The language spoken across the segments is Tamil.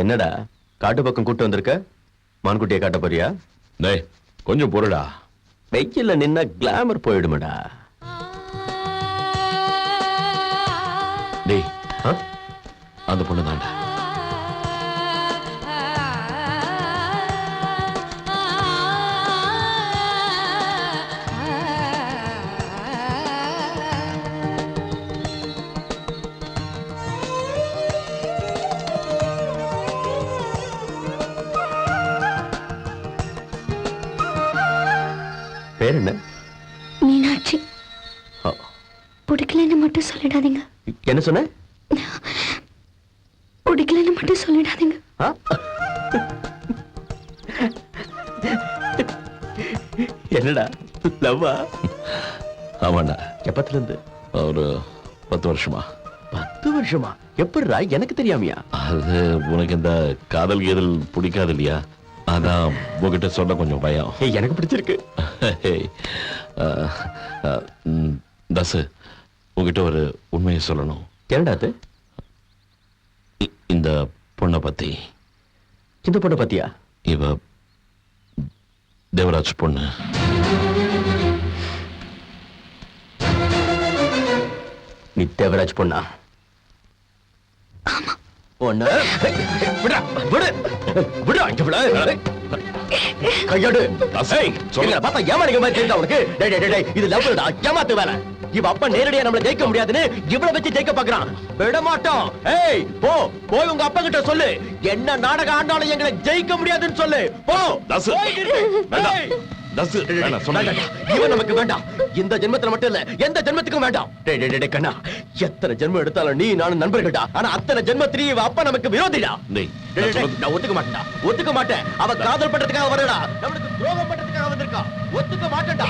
என்னடா காட்டு பக்கம் கூட்டு வந்திருக்க? மான்குட்டியை காட்ட போறியா? டேய் கொஞ்சம் பொறுடா. வெயில்ல நின்னா கிளாமர் போயிடுமடா. டேய் அந்த பொண்ணு தான்டா. பேர் என்ன? மீனாட்சி. பிடிக்கலன்னு மட்டும் சொல்லிடாதீங்க. என்ன சொன்ன? பிடிக்கலன்னு மட்டும் சொல்லிடாதீங்க. என்னடா லவ்வா? ஆமாண்டா. எப்பத்துல இருந்து? ஒரு 10 வருஷமா. 10 வருஷமா? எப்படிடா எனக்கு தெரியாமையா? அது உனக்கு இந்த காதல் கீதல் பிடிக்காது இல்லையா, அதான் உங்ககிட்ட சொல்ல கொஞ்சம் பயம். எனக்கு பிடிச்சிருக்கு. தசு, உங்ககிட்ட ஒரு உண்மையை சொல்லணும். என்னடா அது? இந்த பொண்ணை பத்தி. இந்த பொண்ணை பத்தியா? இவ தேவராஜ் பொண்ணு. நீ தேவராஜ் பொண்ணா? பொண்ணு விடா, விடு, விடு, அங்க விட. கையாடு. பார்த்தா ஏமாளிக்க மாதிரி தெரியுதா உனக்கு? இது லவ்டா, ஏமாத்து வேலை. இவ அப்பா நேரடியா நம்மள ஜெயிக்க முடியாதுன்னு இவ்வளவு வச்சு ஜெயிக்க பாக்குறான். விட மாட்டோம். ஏய் போ, போய் உங்க அப்பா கிட்ட சொல்லு, என்ன நாடகம் ஆண்டாலும் எங்களை ஜெயிக்க முடியாதுன்னு சொல்லு. போ. இவன் நமக்கு வேண்டாம். இந்த ஜென்மத்துல மட்டும் இல்ல, எந்த ஜென்மத்துக்கும் வேண்டாம். கண்ணா, எத்தனை ஜென்மம் எடுத்தாலும் நீ நானும் நண்பர்கள்டா. ஆனா அத்தனை ஜென்மத்திலேயே இவ அப்பா நமக்கு விரோதிடா. நான் ஒத்துக்க மாட்டேன்டா, ஒத்துக்க மாட்டேன். அவ காதல் பண்றதுக்காக வரடா, நம்மளுக்கு துரோகம் பண்றதுக்காக வந்திருக்கா. ஒத்துக்க மாட்டேன்டா.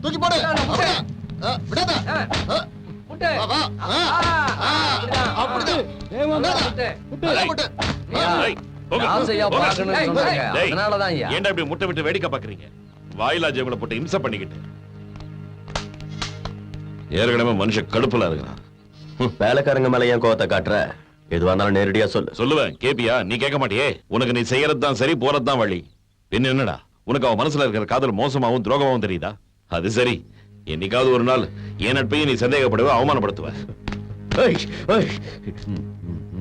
தூக்கி போடு. ஏன்டா இப்படி முட்டை விட்டு வேடிக்கை பாக்குறீங்க? வாயிலா ஜெயங்களை போட்டு இம்சை பண்ணிக்கிட்டு. ஏற்கனவே மனுஷன் கடுப்புல இருக்கிறான். வேலைக்காரங்க மேல ஏன் கோவத்தை காட்டுற? எதுவா இருந்தாலும் நேரடியா சொல்லு. சொல்லுவேன், கேப்பியா? நீ கேட்க மாட்டியே. உனக்கு நீ செய்யறதுதான் சரி, போறதுதான் வழி. பின்ன என்னடா, உனக்கு அவன் மனசுல இருக்கிற காதல் மோசமாவும் துரோகமாவும் தெரியுதா? அது சரி, என்னைக்காவது ஒரு நாள் என் நட்பையும் நீ சந்தேகப்படுவ, அவமானப்படுத்துவ.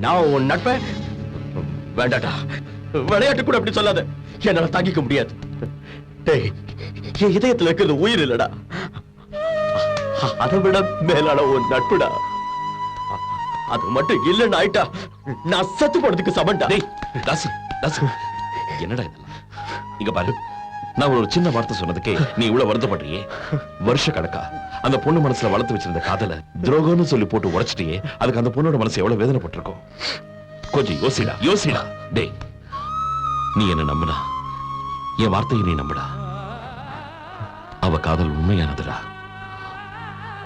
நான் உன் நட்பை வேண்டாடா. விளையாட்டு கூட அப்படி சொல்லாத, என்னால தாங்கிக்க முடியாது. என் இதயத்துல இருக்கிறது உயிர் இல்லடா, அதை விட மேலான ஒரு நட்புடா. அது மட்டும் இல்லைன்னு ஆயிட்டா நான் சத்து போனதுக்கு சமண்டா. என்னடா இதெல்லாம்? இங்க பாரு, நான் ஒரு சின்ன வார்த்தை சொன்னதுக்கே நீ இவ்வளவு வருத்தப்படுறியே. வருஷ கணக்கா அந்த பொண்ணு மனசுல வளர்த்து வச்சிருந்த காதல துரோகம்னு சொல்லி போட்டு உடைச்சிட்டியே. அதுக்கு அந்த பொண்ணோட மனசு எவ்வளவு வேதனைப்பட்டிருக்கும். கொஞ்சம் யோசிடா, யோசிடா. டேய், நீ என்ன நம்புனா, என் வார்த்தையை நீ நம்புடா. அவ காதல் உண்மையானதுடா,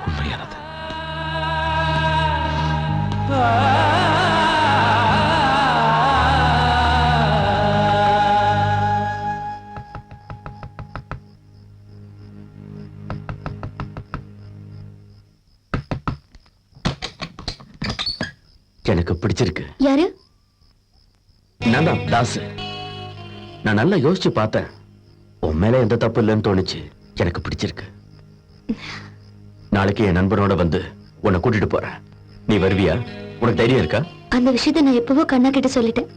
உண்மையானது. எனக்கு பிடிச்சிருக்கு. யாரு? நான் தான் தாசு. நான் நல்லா யோசிச்சு பார்த்தேன், உன் மேல எந்த தப்பு இல்லைன்னு தோணுச்சு. எனக்கு பிடிச்சிருக்கு. நாளைக்கு என் நண்பனோட வந்து உன்னை கூட்டிட்டு போறேன். நீ வருவியா? உனக்கு தைரியம் இருக்கா? அந்த விஷயத்தை நான் எப்பவோ கண்ணா கிட்ட சொல்லிட்டேன்.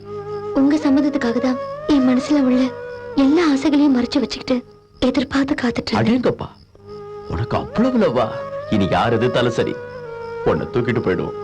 உங்க சம்மதத்துக்காக தான் என் மனசுல உள்ள எல்லா ஆசைகளையும் மறைச்சு வச்சுக்கிட்டு எதிர்பார்த்து காத்துட்டு. அடேங்கப்பா, உனக்கு அவ்வளவு லவ்வா? இனி யார் எதிர்த்தாலும் சரி, உன்னை தூக்கிட்டு போயிடுவோம்.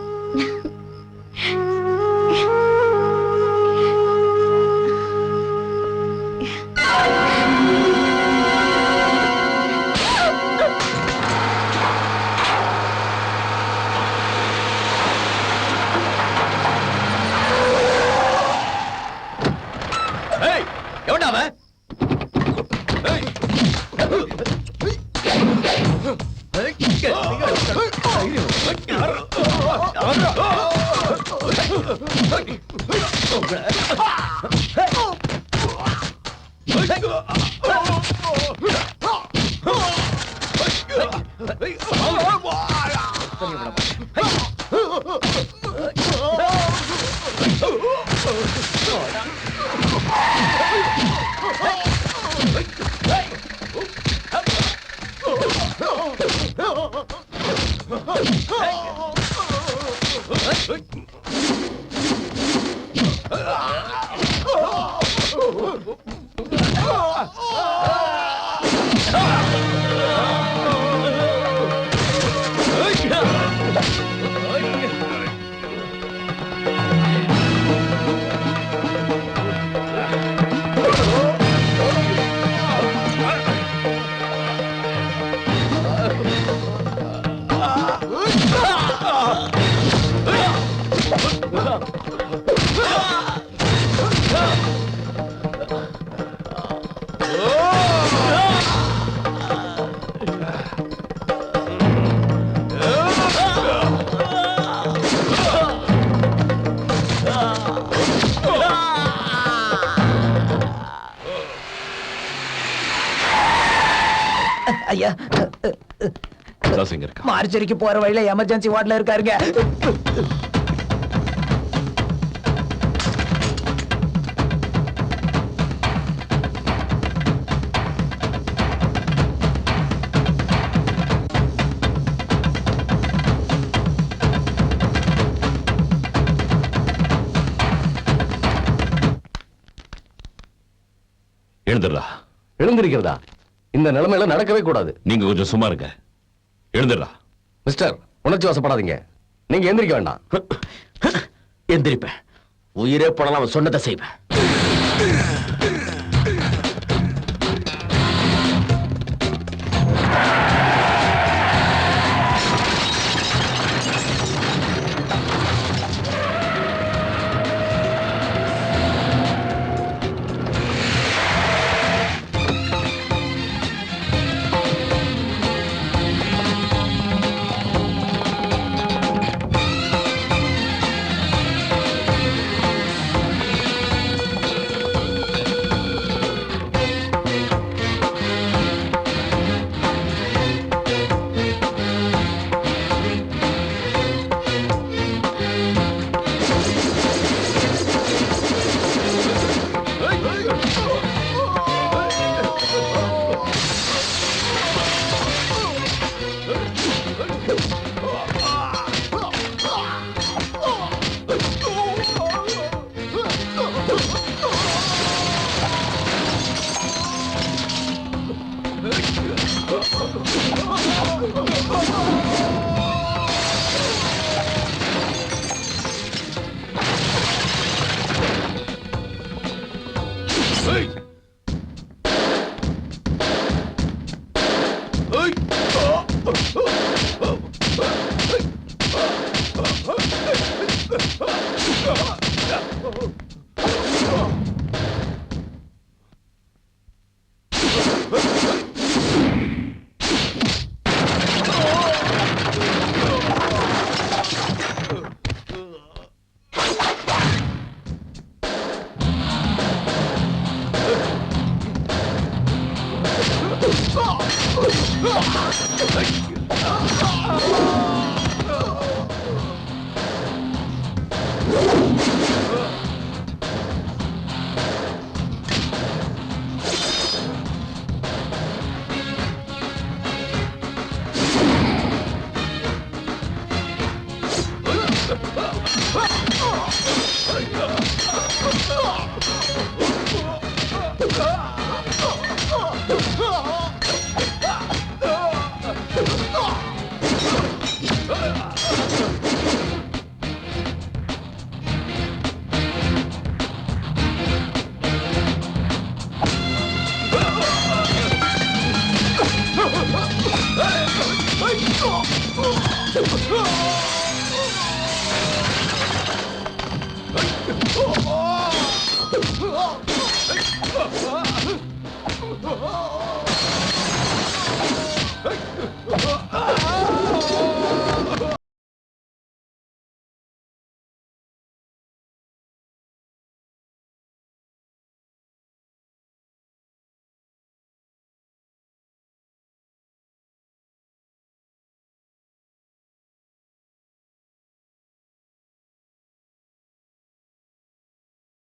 ஐயா தாஸ் எங்க இருக்கா? மார்ச்சரிக்கு போற வழியில எமர்ஜென்சி வார்டுல இருக்காருங்க. எழுந்துடுறா. எழுந்திருக்கிறதா? இந்த நிலைமையில நடக்கவே கூடாது. நீங்க கொஞ்சம் சும்மா இருங்க. எழுந்துடுறா. மிஸ்டர், உணர்ச்சி வசப்படாதீங்க. நீங்க எந்திரிக்க வேண்டாம். எந்திரிப்பேன். உயிரே போனாலும் அவன் சொன்னதை செய்வேன். Oh!